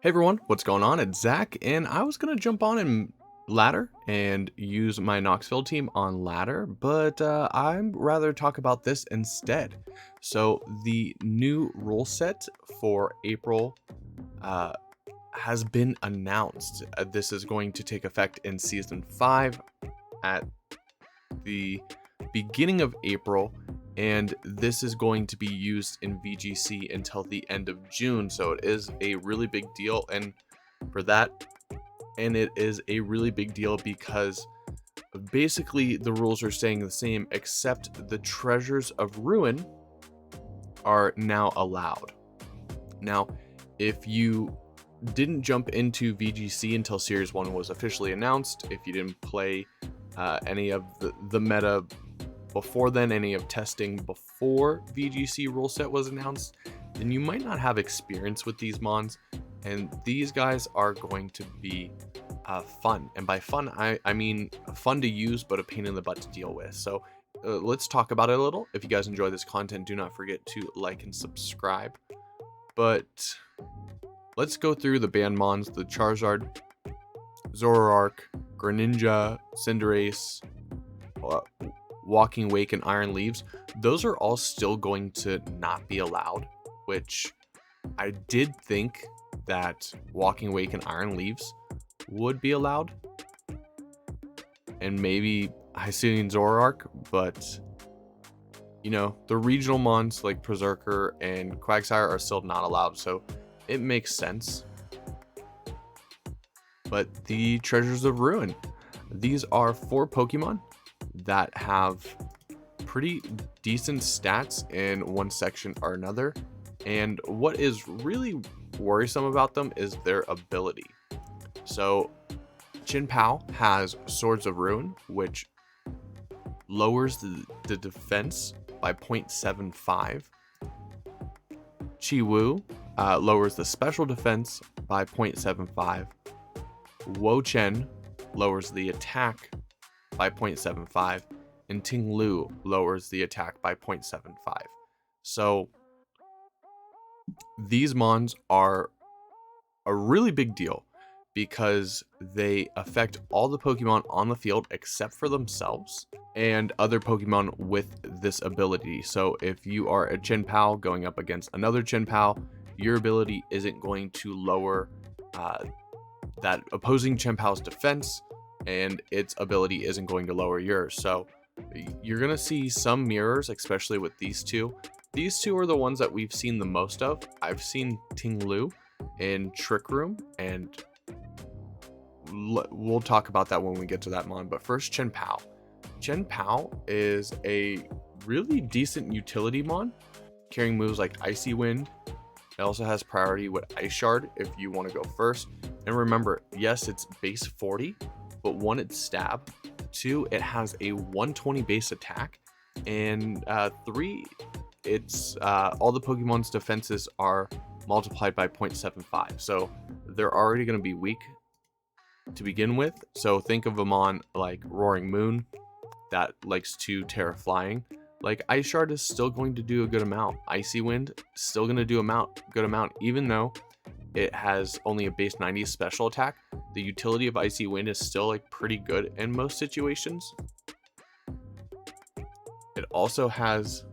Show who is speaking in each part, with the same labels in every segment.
Speaker 1: Hey everyone, what's going on? It's Zach, and I was gonna jump on in ladder and use my Knoxville team on ladder, but I'd rather talk about this instead. So the new rule set for April uh, has been announced. This is going to take effect in Season 5 at the beginning of April, and this is going to be used in VGC until the end of June. So it is a really big deal, and for that, and it is a really big deal because basically the rules are staying the same, except the Treasures of Ruin are now allowed. Now, if you didn't jump into VGC until Series 1 was officially announced, if you didn't play any of the meta before then, any of testing before VGC rule set was announced, then you might not have experience with these mons, and these guys are going to be fun. And by fun, I mean fun to use, but a pain in the butt to deal with. So let's talk about it a little. If you guys enjoy this content, do not forget to like and subscribe. But let's go through the banned mons: the Charizard, Zoroark, Greninja, Cinderace, Walking Wake, and Iron Leaves. Those are all still going to not be allowed, which I did think that Walking Wake and Iron Leaves would be allowed, and maybe Hisuian Zoroark, but you know, the regional mons like Berserker and Quagsire are still not allowed, so it makes sense. But the Treasures of Ruin, these are 4 Pokemon that have pretty decent stats in one section or another, and what is really worrisome about them is their ability. So Chien-Pao has Swords of Ruin, which lowers the defense by 0.75. Chi-Wu lowers the special defense by 0.75. Wo-Chien lowers the attack by 0.75, and Ting-Lu lowers the attack by 0.75. So these mons are a really big deal because they affect all the Pokemon on the field except for themselves and other Pokemon with this ability. So if you are a Chien-Pao going up against another Chien-Pao, your ability isn't going to lower that opposing Chien-Pao's defense, and its ability isn't going to lower yours. So you're going to see some mirrors, especially with these two. These two are the ones that we've seen the most of. I've seen Ting-Lu in Trick Room, and we'll talk about that when we get to that mon. But first, Chien-Pao. Chien-Pao is a really decent utility mon, carrying moves like Icy Wind. It also has priority with Ice Shard if you want to go first. And remember, yes, it's base 40, but 1, it's stab. 2, it has a 120 base attack. And 3, it's all the Pokemon's defenses are multiplied by 0.75. So they're already going to be weak to begin with. So think of them on like Roaring Moon that likes to Terra Flying. Like Ice Shard is still going to do a good amount. Icy Wind still going to do a good amount, even though it has only a base 90 special attack. The utility of Icy Wind is still like pretty good in most situations. It also has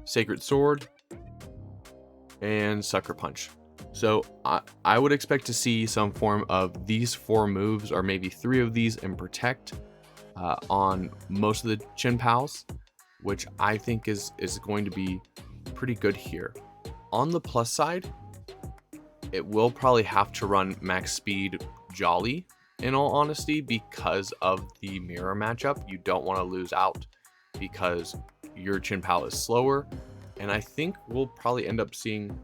Speaker 1: Sacred Sword and Sucker Punch. So I would expect to see some form of these 4 moves, or maybe 3 of these in Protect on most of the Chien-Paos, which I think is going to be pretty good here. On the plus side, it will probably have to run max speed Jolly, in all honesty, because of the mirror matchup. You don't want to lose out because your Chien-Pao is slower, and I think we'll probably end up seeing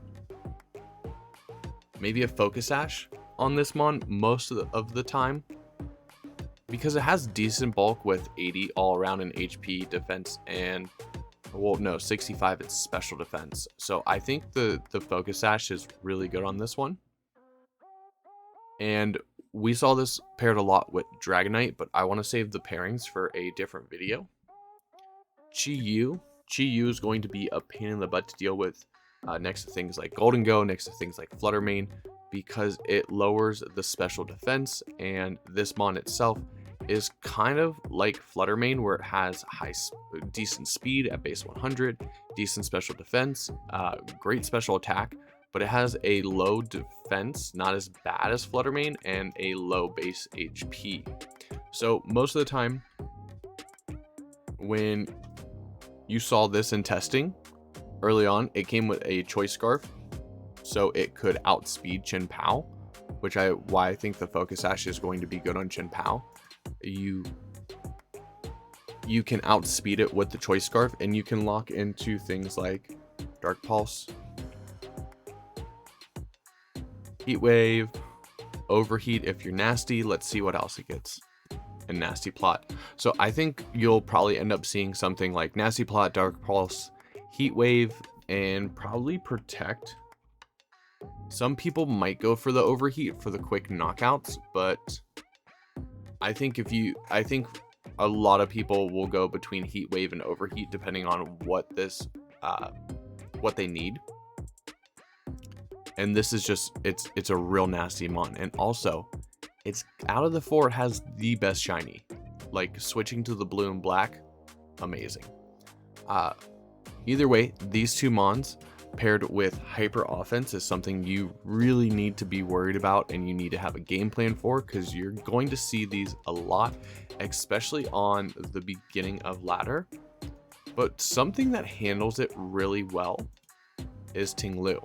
Speaker 1: maybe a Focus Sash on this mon most of the time, because it has decent bulk with 80 all around in HP, defense, and well, no, 65 it's special defense. So I think the Focus Sash is really good on this one. And we saw this paired a lot with Dragonite, but I want to save the pairings for a different video. Chi-Yu is going to be a pain in the butt to deal with next to things like Golden Go, next to things like Flutter Mane, because it lowers the special defense, and this mon itself is kind of like Flutter Mane, where it has decent speed at base 100, decent special defense, great special attack, but it has a low defense, not as bad as Flutter Mane, and a low base HP. So most of the time when you saw this in testing early on, it came with a choice scarf, so it could outspeed Chien-Pao, why I think the focus sash is going to be good on Chien-Pao. You can outspeed it with the choice scarf, and you can lock into things like Dark Pulse, Heat Wave, Overheat if you're nasty. Let's see what else it gets. And Nasty Plot. So I think you'll probably end up seeing something like Nasty Plot, Dark Pulse, Heat Wave, and probably Protect. Some people might go for the Overheat for the quick knockouts, but I think a lot of people will go between Heat Wave and Overheat depending on what they need. And this is just, it's a real nasty mon. And also, it's out of the 4, it has the best shiny. Like, switching to the blue and black, amazing. Either way, these two mons paired with hyper offense is something you really need to be worried about, and you need to have a game plan for, because you're going to see these a lot, especially on the beginning of ladder. But something that handles it really well is Ting-Lu.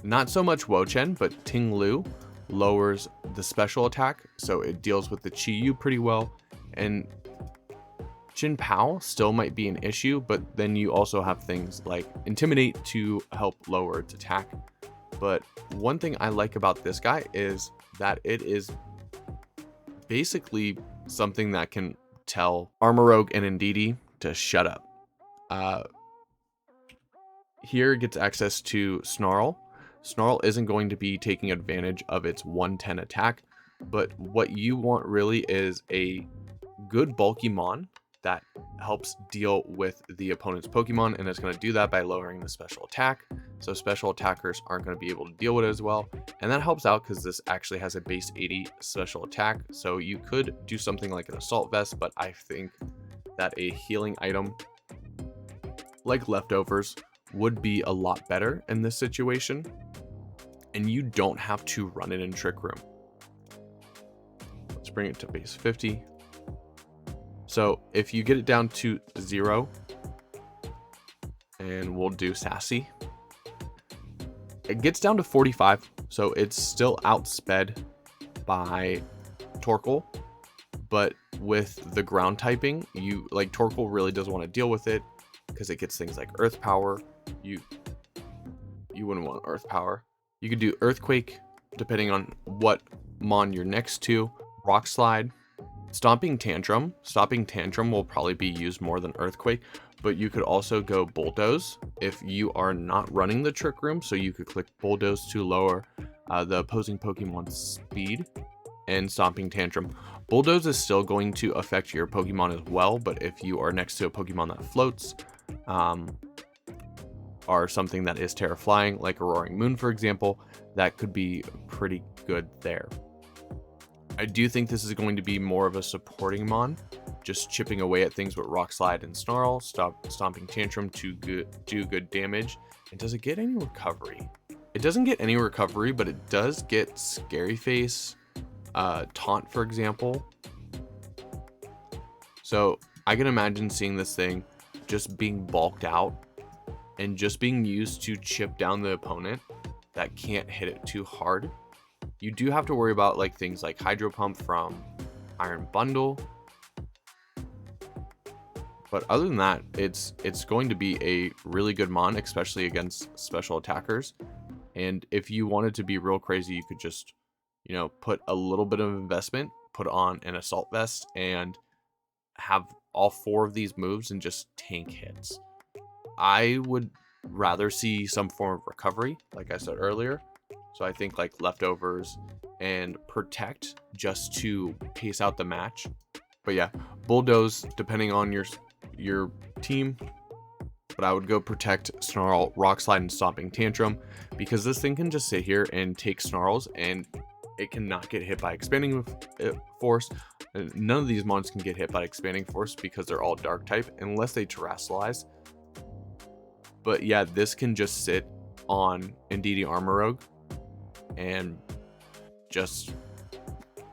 Speaker 1: Not so much Wo-Chien, but Ting-Lu lowers the special attack, so it deals with the Chi-Yu pretty well. And Chien-Pao still might be an issue, but then you also have things like Intimidate to help lower its attack. But one thing I like about this guy is that it is basically something that can tell Armorogue and Indeedee to shut up. Here it gets access to Snarl. Snarl isn't going to be taking advantage of its 110 attack, but what you want really is a good bulky mon that helps deal with the opponent's Pokemon, and it's going to do that by lowering the special attack, so special attackers aren't going to be able to deal with it as well. And that helps out because this actually has a base 80 special attack, so you could do something like an Assault Vest, but I think that a healing item like Leftovers would be a lot better in this situation, and you don't have to run it in Trick Room. Let's bring it to base 50. So if you get it down to 0, and we'll do Sassy, it gets down to 45, so it's still outsped by Torkoal, but with the ground typing, Torkoal really doesn't want to deal with it because it gets things like Earth Power. You wouldn't want Earth Power. You could do Earthquake depending on what mon you're next to, Rock Slide, Stomping Tantrum. Stomping Tantrum will probably be used more than Earthquake, but you could also go Bulldoze if you are not running the Trick Room, so you could click Bulldoze to lower the opposing Pokemon's speed, and Stomping Tantrum. Bulldoze is still going to affect your Pokemon as well, but if you are next to a Pokemon that floats, or something that is Terra Flying, like a Roaring Moon, for example, that could be pretty good there. I do think this is going to be more of a supporting mon, just chipping away at things with Rock Slide and Snarl, Stomping Tantrum to do good damage. And does it get any recovery? It doesn't get any recovery, but it does get Scary Face, Taunt, for example. So I can imagine seeing this thing just being bulked out and just being used to chip down the opponent that can't hit it too hard. You do have to worry about things like Hydro Pump from Iron Bundle, but other than that, it's going to be a really good mon, especially against special attackers. And if you wanted to be real crazy, you could just put a little bit of investment, put on an Assault Vest, and have all 4 of these moves and just tank hits. I would rather see some form of recovery, like I said earlier. So I think Leftovers and Protect just to pace out the match. But yeah, Bulldoze, depending on your team, but I would go Protect, Snarl, Rock Slide, and Stomping Tantrum, because this thing can just sit here and take Snarls, and it cannot get hit by Expanding Force. None of these mons can get hit by Expanding Force because they're all Dark type, unless they Terrasilize. But yeah, this can just sit on Indeedee Armorogue and just,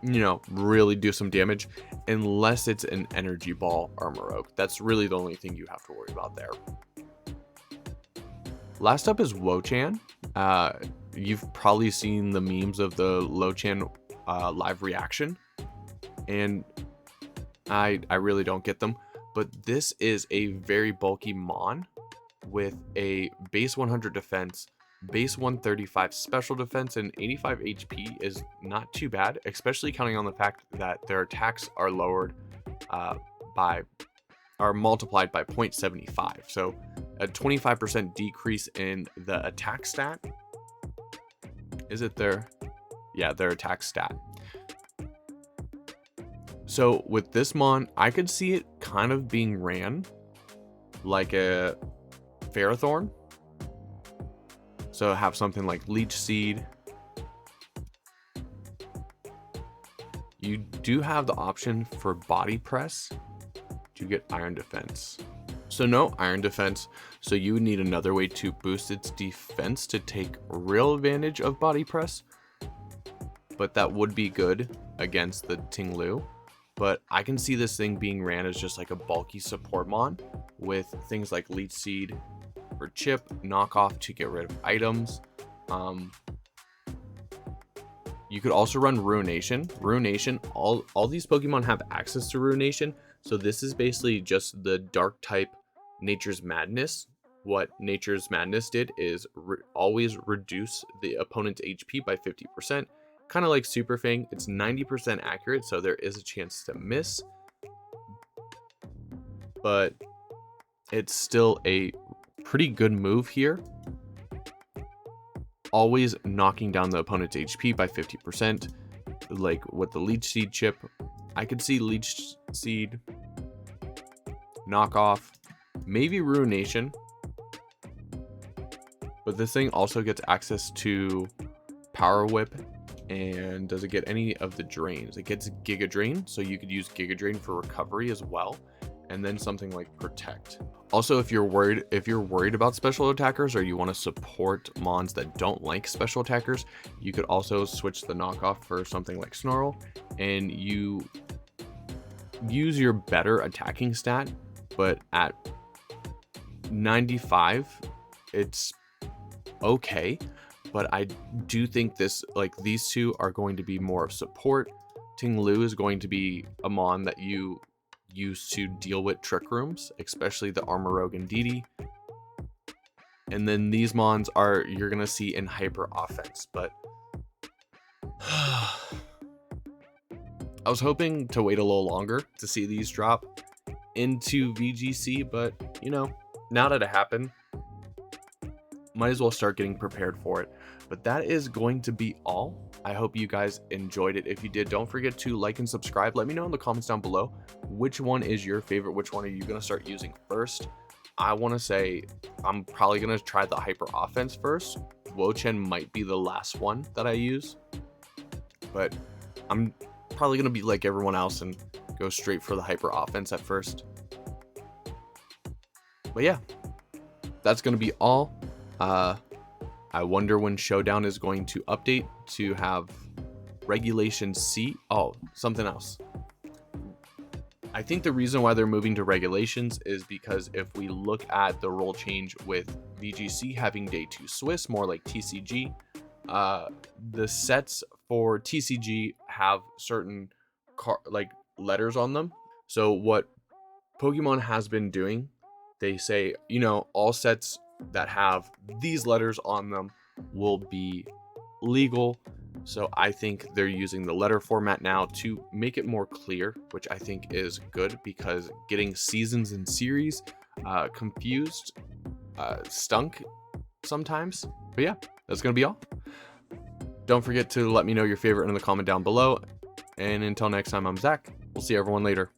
Speaker 1: you know, really do some damage, unless it's an Energy Ball Armorogue. That's really the only thing you have to worry about there. Last up is Wo-Chien. You've probably seen the memes of the Wo-Chien live reaction, and I really don't get them, but this is a very bulky mon with a base 100 defense, base 135 special defense, and 85 HP is not too bad, especially counting on the fact that their attacks are lowered multiplied by 0.75. So a 25% decrease in the attack stat. Is it their attack stat? So with this mon, I could see it kind of being ran like a Ferrothorn. So have something like Leech Seed. You do have the option for Body Press to get Iron Defense. So no Iron Defense, so you would need another way to boost its defense to take real advantage of Body Press. But that would be good against the Ting-Lu. But I can see this thing being ran as just like a bulky support mon with things like Leech Seed for chip, knockoff to get rid of items. You could also run Ruination. Ruination, all these Pokemon have access to Ruination. So this is basically just the Dark type Nature's Madness. What Nature's Madness did is always reduce the opponent's HP by 50%. Kind of like Super Fang. It's 90% accurate, so there is a chance to miss. But it's still a pretty good move here. Always knocking down the opponent's HP by 50%. Like with the Leech Seed chip, I could see Leech Seed, knockoff, maybe Ruination. But this thing also gets access to Power Whip. And does it get any of the drains? It gets Giga Drain, so you could use Giga Drain for recovery as well, and then something like Protect. Also, if you're worried about special attackers, or you want to support mons that don't like special attackers, you could also switch the knockoff for something like Snarl, and you use your better attacking stat, but at 95, it's okay. But I do think these two are going to be more of support. Ting-Lu is going to be a mon that you use to deal with Trick Rooms, especially the Armorogue and Indeedee. And then these mons you're going to see in Hyper Offense. But I was hoping to wait a little longer to see these drop into VGC, but you know, now that it happened, might as well start getting prepared for it. But that is going to be all. I hope you guys enjoyed it. If you did, don't forget to like and subscribe. Let me know in the comments down below which one is your favorite. Which one are you going to start using first? I want to say I'm probably going to try the Hyper Offense first. Wo-Chien might be the last one that I use, but I'm probably going to be like everyone else and go straight for the Hyper Offense at first. But yeah, that's going to be all. I wonder when Showdown is going to update to have Regulation C. Oh, something else. I think the reason why they're moving to regulations is because if we look at the role change with VGC having Day 2 Swiss, more like TCG, the sets for TCG have certain letters on them. So what Pokemon has been doing, they say, you know, all sets that have these letters on them will be legal. So I think they're using the letter format now to make it more clear, which I think is good, because getting seasons and series confused stunk sometimes. But yeah, that's gonna be all. Don't forget to let me know your favorite in the comment down below, and until next time, I'm Zach. We'll see everyone later.